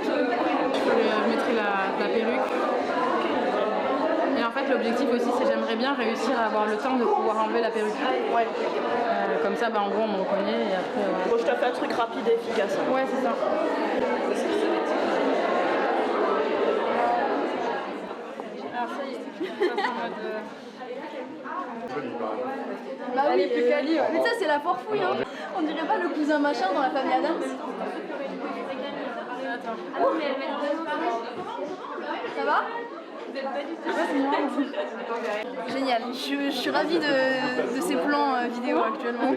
Je mettrai la perruque. Et en fait, l'objectif aussi, c'est j'aimerais bien réussir à avoir le temps de pouvoir enlever la perruque. Ouais. Comme ça, en gros, on me reconnaît et après... Bon, je t'ai fait un truc rapide et efficace. Ouais, c'est ça. Alors ça y est, c'est en mode... Bah oui, elle est plus quali, ouais. Mais ça, c'est la forfouille, hein. On dirait pas le cousin machin dans la famille Adams. Ça va? Génial, je suis ravie de ces plans vidéo actuellement.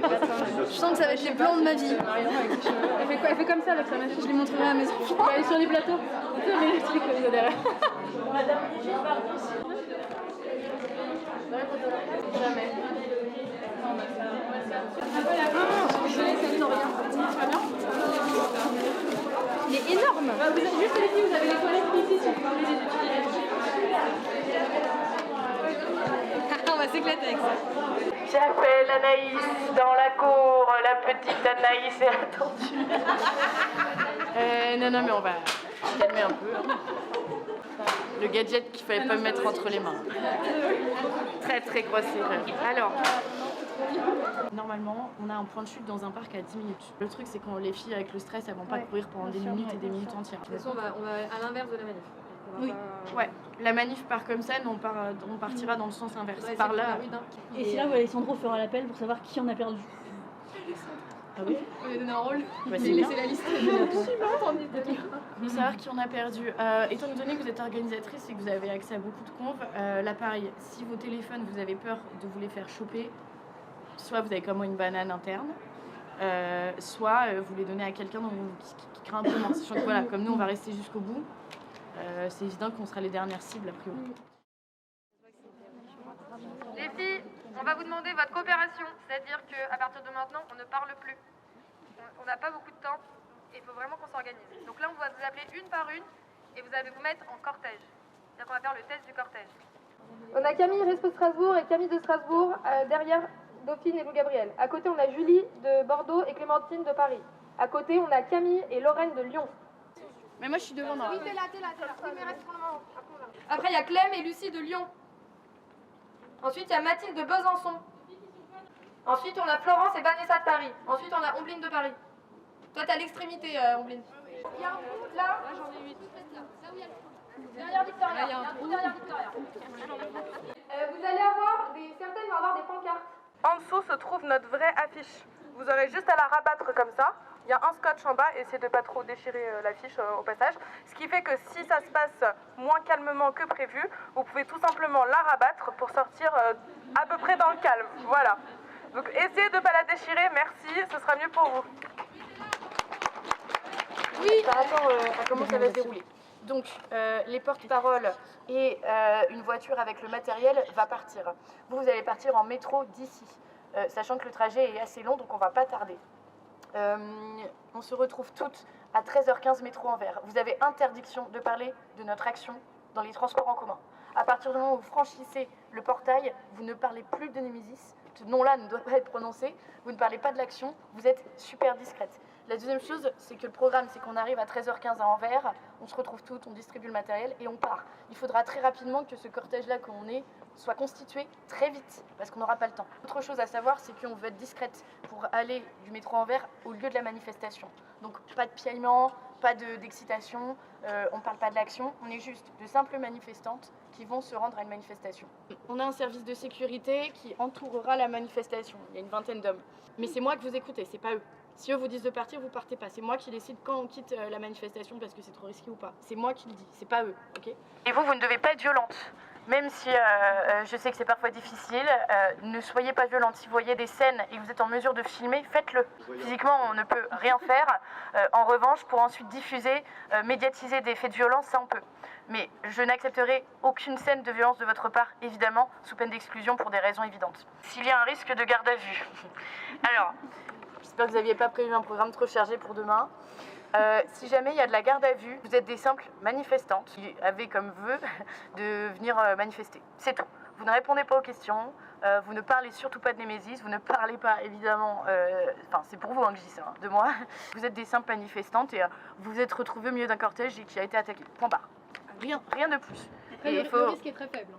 Je sens que ça va être les plans de ma vie. Elle fait comme ça avec sa machine. Je les montrerai à mes enfants. Elle est sur les plateaux. Tu sais, mais les trucs comme ça derrière. Jamais. Il est énorme. Vous êtes juste les filles, vous avez les toilettes ici si vous voulez les utiliser. On va s'éclater avec ça. J'appelle Anaïs dans la cour, la petite Anaïs est attendue. Non, mais on va se calmer un peu. Le gadget qu'il fallait pas me mettre entre les mains. Très très grosse erreur. Alors, normalement, on a un point de chute dans un parc à 10 minutes. Le truc, c'est quand les filles avec le stress, elles vont pas courir pendant des minutes et des minutes entières. De toute façon, on va à l'inverse de la manif. Oui, ouais. La manif part comme ça, nous on partira dans le sens inverse. Ouais, par là. Et c'est là où Alessandro fera l'appel pour savoir qui en a perdu. Ah oui. On lui a donné un rôle. Bah, J'ai laissé la liste. Pour savoir qui en a perdu. Étant donné que vous êtes organisatrice et que vous avez accès à beaucoup de conves, là pareil, si vos téléphones vous avez peur de vous les faire choper, soit vous avez comme moi une banane interne, soit vous les donnez à quelqu'un qui craint un peu moins. Sachant que voilà, comme nous on va rester jusqu'au bout, c'est évident qu'on sera les dernières cibles a priori. Les filles, on va vous demander votre coopération, c'est-à-dire qu'à partir de maintenant, on ne parle plus. On n'a pas beaucoup de temps et il faut vraiment qu'on s'organise. Donc là, on va vous appeler une par une et vous allez vous mettre en cortège. C'est-à-dire qu'on va faire le test du cortège. On a Camille, Respo de Strasbourg et Camille de Strasbourg, derrière Dauphine et Lou Gabriel. À côté, on a Julie de Bordeaux et Clémentine de Paris. À côté, on a Camille et Lorraine de Lyon. Mais moi je suis devant là. Oui, t'es là. Après, il y a Clem et Lucie de Lyon. Ensuite, il y a Mathilde de Besançon. Ensuite, on a Florence et Vanessa de Paris. Ensuite, on a Ombline de Paris. Toi, t'es à l'extrémité, Ombline. Il y a un trou là. Là, j'en ai 8. Là où il y a le trou. Derrière Victoria. Il y a un trou derrière Victoria. Vous allez avoir certaines vont avoir des pancartes. En dessous se trouve notre vraie affiche. Vous aurez juste à la rabattre comme ça. Il y a un scotch en bas, essayez de ne pas trop déchirer l'affiche au passage. Ce qui fait que si ça se passe moins calmement que prévu, vous pouvez tout simplement la rabattre pour sortir à peu près dans le calme. Voilà. Donc essayez de ne pas la déchirer, merci, ce sera mieux pour vous. Oui, par rapport à comment ça va se dérouler. Donc les porte-paroles et une voiture avec le matériel va partir. Vous allez partir en métro d'ici, sachant que le trajet est assez long, donc on ne va pas tarder. On se retrouve toutes à 13h15 métro Anvers. Vous avez interdiction de parler de notre action dans les transports en commun. À partir du moment où vous franchissez le portail, vous ne parlez plus de Némésis. Ce nom-là ne doit pas être prononcé. Vous ne parlez pas de l'action. Vous êtes super discrète. La deuxième chose, c'est que le programme, c'est qu'on arrive à 13h15 à Anvers, on se retrouve toutes, on distribue le matériel et on part. Il faudra très rapidement que ce cortège-là qu'on est soit constitué très vite, parce qu'on n'aura pas le temps. Autre chose à savoir, c'est qu'on veut être discrète pour aller du métro Anvers au lieu de la manifestation. Donc pas de piaillement, pas d'excitation, on ne parle pas de l'action, on est juste de simples manifestantes qui vont se rendre à une manifestation. On a un service de sécurité qui entourera la manifestation, il y a une vingtaine d'hommes. Mais c'est moi que vous écoutez, c'est pas eux. Si eux vous disent de partir, vous partez pas. C'est moi qui décide quand on quitte la manifestation parce que c'est trop risqué ou pas. C'est moi qui le dis, c'est pas eux, ok? Et vous ne devez pas être violente. Même si je sais que c'est parfois difficile, ne soyez pas violente. Si vous voyez des scènes et que vous êtes en mesure de filmer, faites-le. Physiquement, on ne peut rien faire. En revanche, pour ensuite diffuser, médiatiser des faits de violence, ça on peut. Mais je n'accepterai aucune scène de violence de votre part, évidemment, sous peine d'exclusion pour des raisons évidentes. S'il y a un risque de garde à vue. Alors, j'espère que vous n'aviez pas prévu un programme trop chargé pour demain. Si jamais il y a de la garde à vue, vous êtes des simples manifestantes qui avaient comme vœu de venir manifester. C'est tout. Vous ne répondez pas aux questions, Vous ne parlez surtout pas de Némésis, vous ne parlez pas évidemment, enfin c'est pour vous que je dis ça, hein, de moi. Vous êtes des simples manifestantes et vous vous êtes retrouvées au milieu d'un cortège et qui a été attaqué. Point barre. Rien de plus. Après, Et le risque est très faible.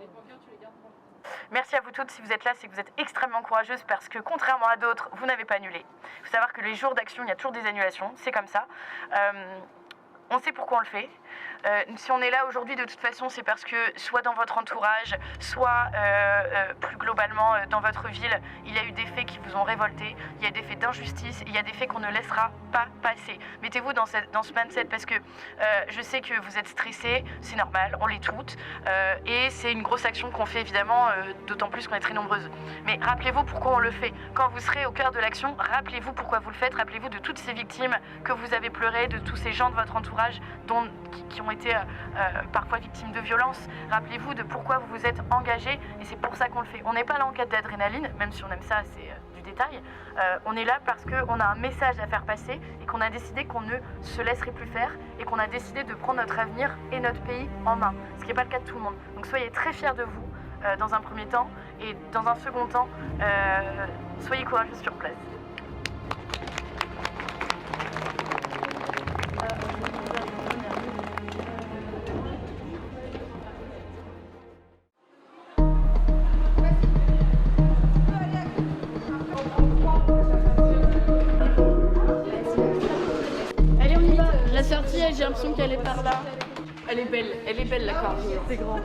Merci à vous toutes, si vous êtes là, c'est que vous êtes extrêmement courageuses parce que contrairement à d'autres, vous n'avez pas annulé. Il faut savoir que les jours d'action, il y a toujours des annulations, c'est comme ça. On sait pourquoi on le fait. Si on est là aujourd'hui, de toute façon, c'est parce que soit dans votre entourage, soit plus globalement dans votre ville, il y a eu des faits qui vous ont révolté, il y a des faits d'injustice, il y a des faits qu'on ne laissera pas passer. Mettez-vous dans ce mindset parce que je sais que vous êtes stressés, c'est normal, on l'est toutes, et c'est une grosse action qu'on fait évidemment, d'autant plus qu'on est très nombreuses. Mais rappelez-vous pourquoi on le fait. Quand vous serez au cœur de l'action, rappelez-vous pourquoi vous le faites, rappelez-vous de toutes ces victimes que vous avez pleurées, de tous ces gens de votre entourage qui ont été parfois victimes de violences. Rappelez-vous de pourquoi vous vous êtes engagés et c'est pour ça qu'on le fait. On n'est pas là en quête d'adrénaline, même si on aime ça, c'est du détail. On est là parce qu'on a un message à faire passer et qu'on a décidé qu'on ne se laisserait plus faire et qu'on a décidé de prendre notre avenir et notre pays en main, ce qui n'est pas le cas de tout le monde. Donc soyez très fiers de vous dans un premier temps et dans un second temps, soyez courageux sur place. Allez, on y va. La sortie, j'ai l'impression qu'elle est par là. Elle est belle la corde. C'est grand.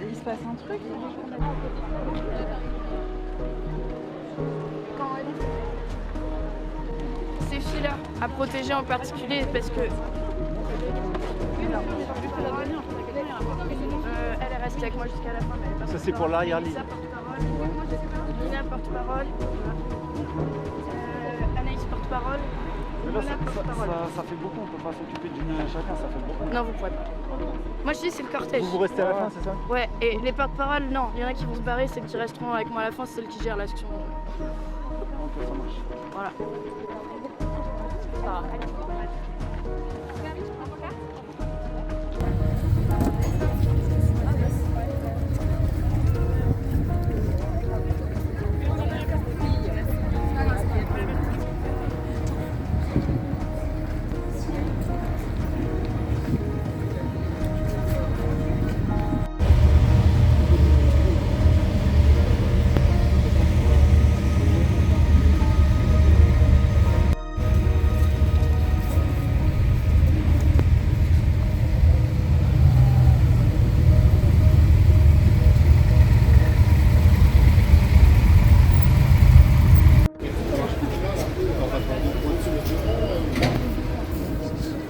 Il se passe un truc. Ces filles-là, à protéger en particulier parce que elle est restée avec moi jusqu'à la fin, mais elle est pas. Ça c'est pour l'arrière-ligne. Lina porte-parole, Anaïs porte-parole. Mais là ça fait beaucoup, on peut pas s'occuper d'une chacun, ça fait beaucoup. Non, vous pourrez pas. Moi je dis c'est le cortège. Vous restez à la fin, c'est ça? Ouais, et les porte-paroles, non, il y en a qui vont se barrer, celles qui resteront avec moi à la fin, c'est celles qui gèrent l'action. Ok, ça marche. Voilà.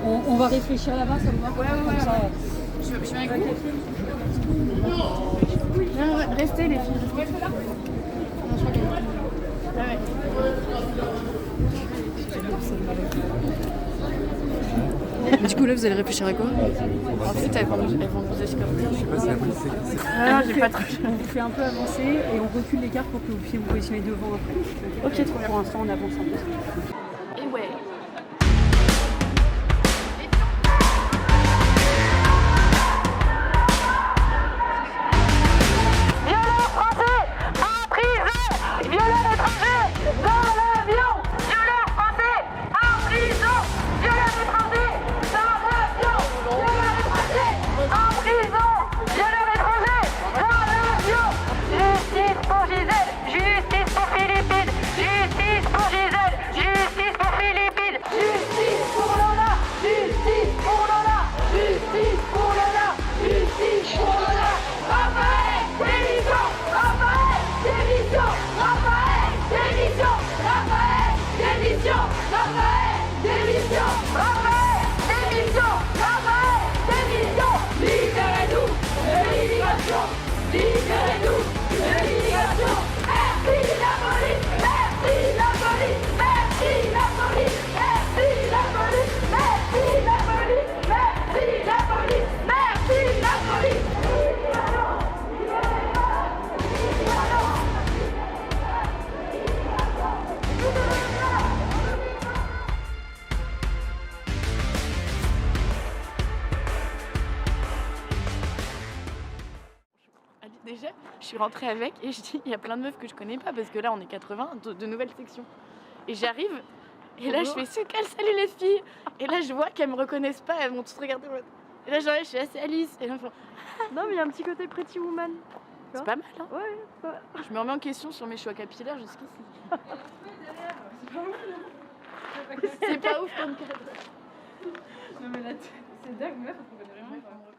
On va réfléchir là-bas, ça me va. Ouais. Ça, Je viens avec vous. Non, restez les filles. Restez. Non, je crois qu'elle est... Ouais. Mais du coup, là, vous allez réfléchir à quoi? En fait, elles vont nous escorter. Je sais pas si la police j'ai pas trop. On vous fait un peu avancer et on recule l'écart pour que vous puissiez vous positionner devant après. Ok, trop bien. Pour l'instant, on avance un peu. Et ouais. Violeurs français en prison! Violeurs étrangers dans l'avion! Violeurs français en prison! Violeurs étrangers dans l'avion! Violeurs étrangers en prison! Violeurs étrangers dans l'avion! Justice pour Gisèle! Justice pour Philippine! Justice pour Gisèle! Justice déjà, je suis rentrée avec et je dis, il y a plein de meufs que je connais pas parce que là, on est 80, de nouvelles sections. Et j'arrive, et là, je fais c'est quelle, salut les filles. Et là, je vois qu'elles me reconnaissent pas, elles m'ont toutes regardé. Et là, j'arrive, je suis c'est Alice. Et là, Non, mais il y a un petit côté Pretty Woman. c'est pas mal, hein. Ouais, Je me remets en question sur mes choix capillaires jusqu'ici. C'est pas ouf comme cadre. Non mais là, c'est dingue, meuf, on connaît vraiment pas.